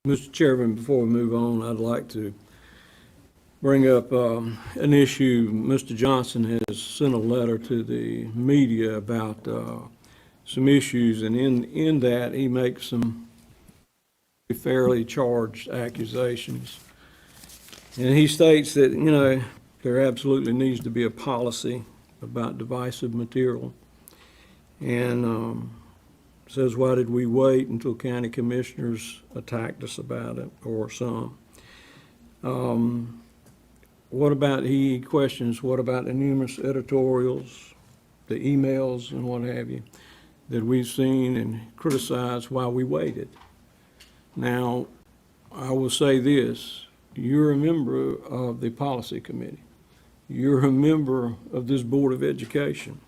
Mr. Chairman, before we move on, I'd like to bring up an issue. Mr. Johnston has sent a letter to the media about some issues, and in that he makes some fairly charged accusations. And he states that, you know, there absolutely needs to be a policy about divisive material. And says, why did we wait until county commissioners attacked us about it, or some? What about, he questions, what about the numerous editorials, the emails and what have you, that we've seen and criticized while we waited? Now, I will say this, you're a member of the policy committee. You're a member of this Board of Education.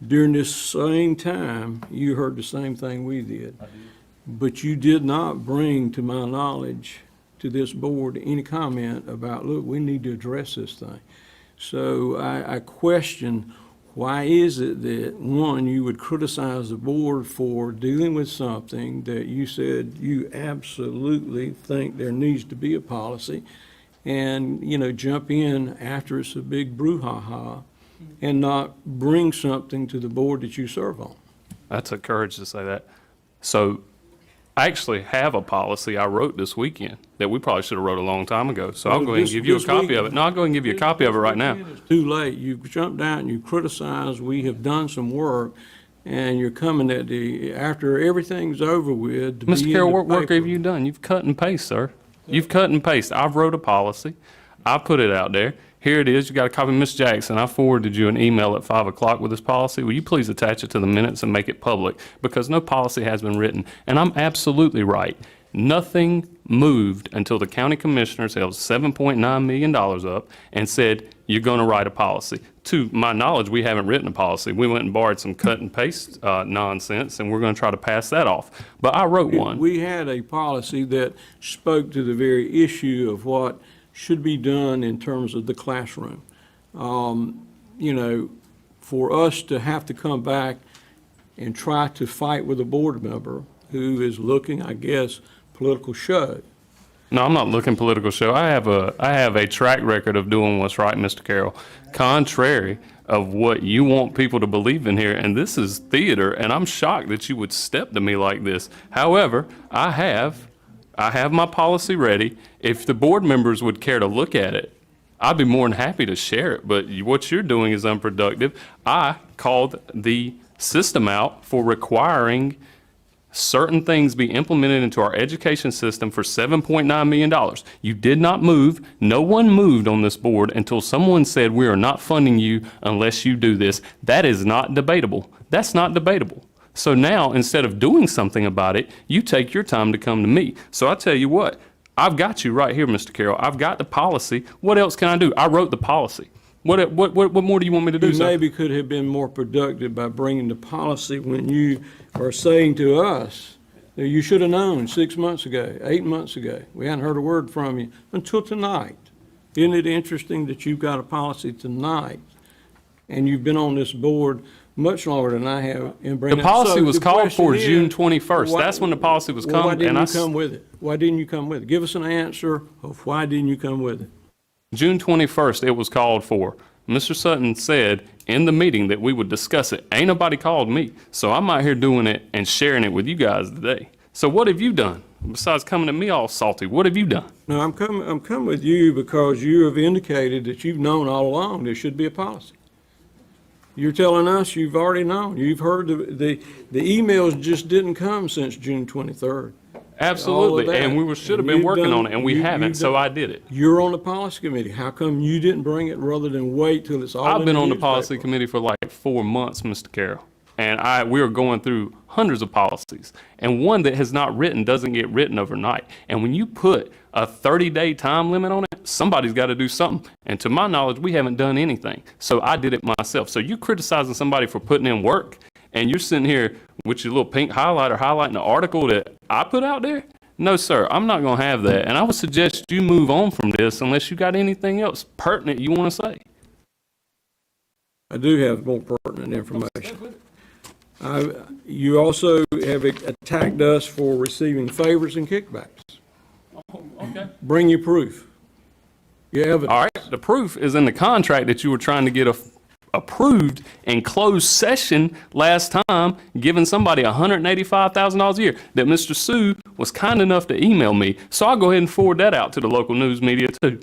During this same time, you heard the same thing we did. But you did not bring, to my knowledge, to this board any comment about, look, we need to address this thing. So I question, why is it that, one, you would criticize the board for dealing with something that you said you absolutely think there needs to be a policy, and, you know, jump in after it's a big brouhaha and not bring something to the board that you serve on? That's a courage to say that. So I actually have a policy I wrote this weekend that we probably should have wrote a long time ago. So I'll go ahead and give you a copy of it. No, I'll go ahead and give you a copy of it right now. It's too late. You've jumped out and you criticize. We have done some work, and you're coming at the, after everything's over with. Mr. Carroll, what work have you done? You've cut and paste, sir. You've cut and paste. I've wrote a policy. I put it out there. Here it is. You got a copy, Ms. Jackson. I forwarded you an email at 5 o'clock with this policy. Will you please attach it to the minutes and make it public? Because no policy has been written. And I'm absolutely right. Nothing moved until the county commissioners held $7.9 million up and said, you're going to write a policy. To my knowledge, we haven't written a policy. We went and borrowed some cut and paste nonsense, and we're going to try to pass that off. But I wrote one. We had a policy that spoke to the very issue of what should be done in terms of the classroom. You know, for us to have to come back and try to fight with a board member who is looking, I guess, political show. No, I'm not looking political show. I have a track record of doing what's right, Mr. Carroll, contrary of what you want people to believe in here. And this is theater, and I'm shocked that you would step to me like this. However, I have my policy ready. If the board members would care to look at it, I'd be more than happy to share it. But what you're doing is unproductive. I called the system out for requiring certain things be implemented into our education system for $7.9 million. You did not move. No one moved on this board until someone said, we are not funding you unless you do this. That is not debatable. That's not debatable. So now, instead of doing something about it, you take your time to come to me. So I tell you what, I've got you right here, Mr. Carroll. I've got the policy. What else can I do? I wrote the policy. What more do you want me to do, You sir? maybe could have been more productive by bringing the policy when you are saying to us that you should have known 6 months ago, 8 months ago. We hadn't heard a word from you until tonight. Isn't it interesting that you've got a policy tonight and you've been on this board much longer than I have? The policy was called for June 21st. That's when the policy was Why coming. didn't you come with it? Why didn't you come with it? Give us an answer of why didn't you come with it? June 21st, it was called for. Mr. Sutton said in the meeting that we would discuss it. Ain't nobody called me. So I'm out here doing it and sharing it with you guys today. So what have you done? Besides coming at me all salty, what have you done? No, I'm coming with you because you have indicated that you've known all along there should be a policy. You're telling us you've already known. You've heard the emails just didn't come since June 23rd. Absolutely, and we should have been working on it, and we haven't, so I did it. You're on the policy committee. How come you didn't bring it rather than wait till it's all in the I've been on the newspaper? policy committee for like 4 months, Mr. Carroll, and we are going through hundreds of policies, and one that has not written doesn't get written overnight. And when you put a 30-day time limit on it, somebody's got to do something. And to my knowledge, we haven't done anything. So I did it myself. So you criticizing somebody for putting in work, and you're sitting here with your little pink highlighter highlighting the article that I put out there? No, sir, I'm not going to have that. And I would suggest you move on from this unless you got anything else pertinent you want to say. I do have more pertinent information. You also have attacked us for receiving favors and kickbacks. Okay. Bring your proof, your evidence. All right, the proof is in the contract that you were trying to get approved in closed session last time, giving somebody $185,000 a year that Mr. Sue was kind enough to email me. So I'll go ahead and forward that out to the local news media too.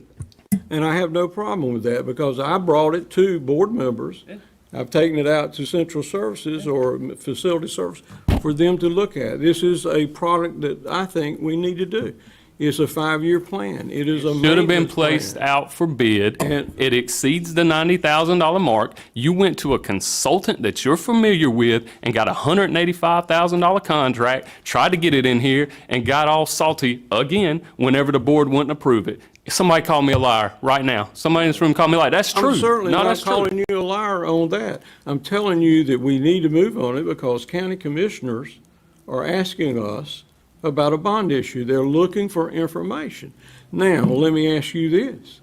And I have no problem with that because I brought it to board members. I've taken it out to central services or facility service for them to look at. This is a product that I think we need to do. It's a 5-year plan. It is a Should have been maintenance placed plan. out for bid. And- It exceeds the $90,000 mark. You went to a consultant that you're familiar with and got a $185,000 contract, tried to get it in here, and got all salty again whenever the board wouldn't approve it. Somebody call me a liar right now. Somebody in this room call me a liar. That's true. I'm certainly No, not that's true. calling you a liar on that. I'm telling you that we need to move on it because county commissioners are asking us about a bond issue. They're looking for information. Now, let me ask you this.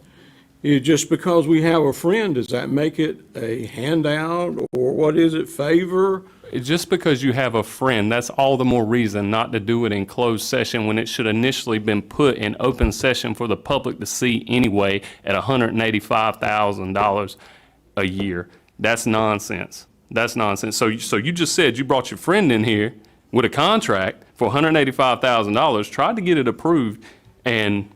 Just because we have a friend, does that make it a handout or what is it, favor? Just because you have a friend, that's all the more reason not to do it in closed session when it should initially been put in open session for the public to see anyway at $185,000 a year. That's nonsense. That's nonsense. So you just said you brought your friend in here with a contract for $185,000, tried to get it approved, and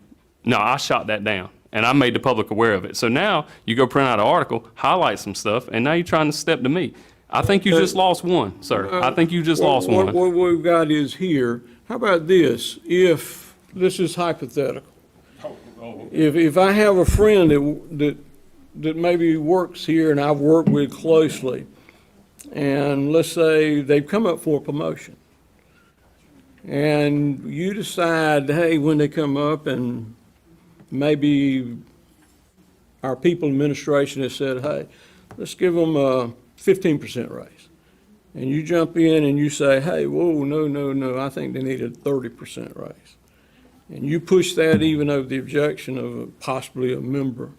no, I shot that down. And I made the public aware of it. So now you go print out an article, highlight some stuff, and now you're trying to step to me. I think you just lost one, sir. I think you just lost one. What we've got is here, how about this? If, this is hypothetical. If I have a friend that maybe works here and I've worked with closely, and let's say they've come up for a promotion, and you decide, hey, when they come up and maybe our people administration has said, hey, let's give them a 15% raise. And you jump in and you say, hey, whoa, no, I think they need a 30% raise. And you push that even over the objection of possibly a member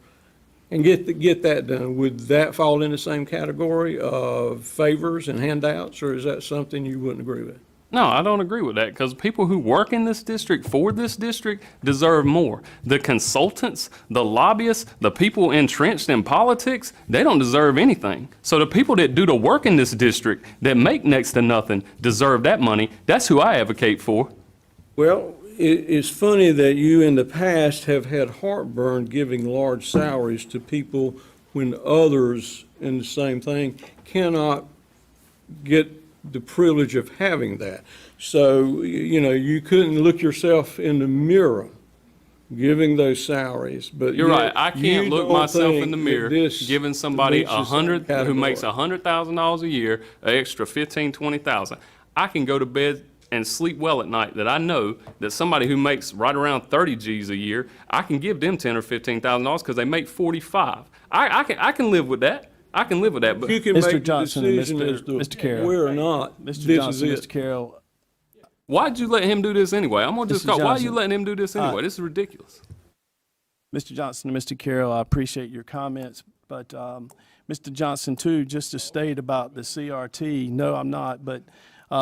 and get that done. Would that fall in the same category of favors and handouts, or is that something you wouldn't agree with? No, I don't agree with that because people who work in this district for this district deserve more. The consultants, the lobbyists, the people entrenched in politics, they don't deserve anything. So the people that do the work in this district that make next to nothing deserve that money. That's who I advocate for. Well, it's funny that you in the past have had heartburn giving large salaries to people when others in the same thing cannot get the privilege of having that. So, you couldn't look yourself in the mirror giving those salaries, but You're right. yet I can't you look don't myself think in the that mirror this giving somebody meets the same who makes category. $100,000 a year, an extra $15,000, $20,000. I can go to bed and sleep well at night that I know that somebody who makes right around 30 G's a year, I can give them $10,000 or $15,000 because they make 45. I can live with that. I can live with that. But You can Mr. make the Johnston and decision as to Mr. Carroll. where or not Mr. this Johnston, is Mr. it. Carroll, why'd you let him do this anyway? I'm gonna just Mr. call. Why are Johnson, you letting him do this anyway? This is ridiculous. Mr. Johnston and Mr. Carroll, I appreciate your comments, but Mr. Johnston, too, just to state about the CRT, no, I'm not, but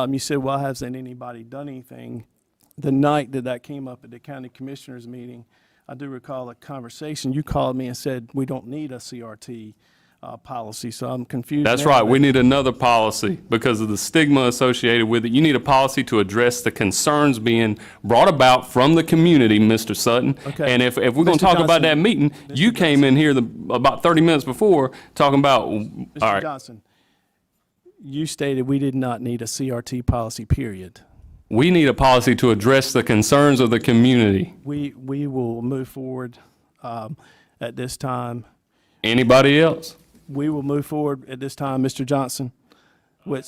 you said, well, hasn't anybody done anything? The night that came up at the county commissioners meeting, I do recall a conversation. You called me and said, we don't need a CRT policy, so I'm confused. That's now right. that- We need another policy because of the stigma associated with it. You need a policy to address the concerns being brought about from the community, Mr. Sutton. Okay. And if we're going Mr. to talk about Johnson, that meeting, you came in here about 30 minutes before talking about, all Mr. right, Johnson, you stated we did not need a CRT policy, period. we need a policy to address the concerns of the community. We will move forward at this time. Anybody else? We will move forward at this time, Mr. Johnson, with